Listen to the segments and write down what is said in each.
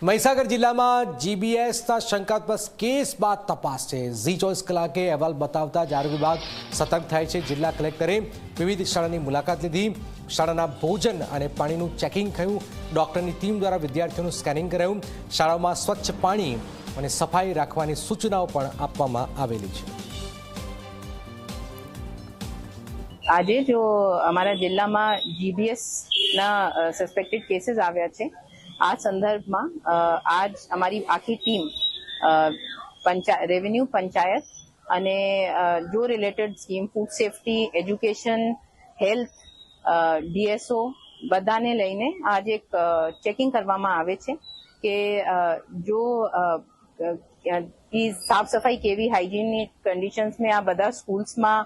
મહીસાગર જિલ્લામાં જીબીએસના શંકાસ્પદ કેસ બાદ તપાસ છે। ઝી 24 કલાકે અહેવાલ બતાવતા જ આરોગ્ય વિભાગ સતર્ક થાય છે। જિલ્લા કલેક્ટરે વિવિધ શાળાની મુલાકાત લીધી, શાળાના ભોજન અને પાણીનું ચેકિંગ થયું, ડોક્ટરની ટીમ દ્વારા વિદ્યાર્થીઓનું સ્કેનિંગ કરાયું, શાળાઓમાં સ્વચ્છ પાણી અને સફાઈ રાખવાની સૂચનાઓ પણ આપવામાં આવેલી છે। આજે जो हमारा जिला में जीबीएस ना सस्पेक्टेड केसेस आव्या छे, आ संदर्भ में आज हमारी आखी टीम रेवेन्यू पंचायत अने जो related scheme food safety education health DSO बधाने लईने आज एक चेकिंग करवामां आवे छे के जो साफ सफाई केवी हाइजीनिक कंडीशन्स में आ बधा स्कूल्स में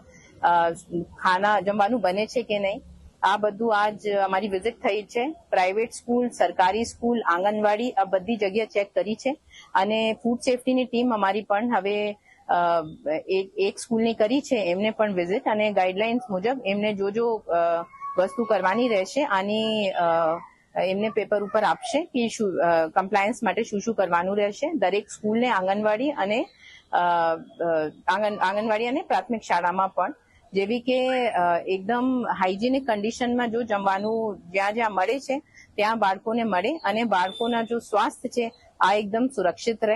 खाना जमवानुं बने छे के नहीं, आ बधुं आज हमारी विजिट थई छे। प्राइवेट स्कूल, सरकारी स्कूल, आंगणवाड़ी आ बधी जगह चेक करी छे अने फूड सेफ्टी नी टीम हमारी पण हवे एक स्कूल नी करी छे, एमने पण विजिट अने गाइडलाइन्स मुजब एमने जो वस्तु करवानी रहेशे आनी एमने पेपर उपर आपशे कि कम्प्लायन्स माटे शुं करवानुं रहेशे। दरेक स्कूल ने आंगणवाड़ी अने प्राथमिक शाळामां पण जेवी के एकदम हाइजीनिक कंडीशन में जो जमवानुं ज्यां ज्यां मळे छे त्यां बाळकोने मळे अने बाळकोना जो स्वास्थ्य छे आ एकदम सुरक्षित रहे।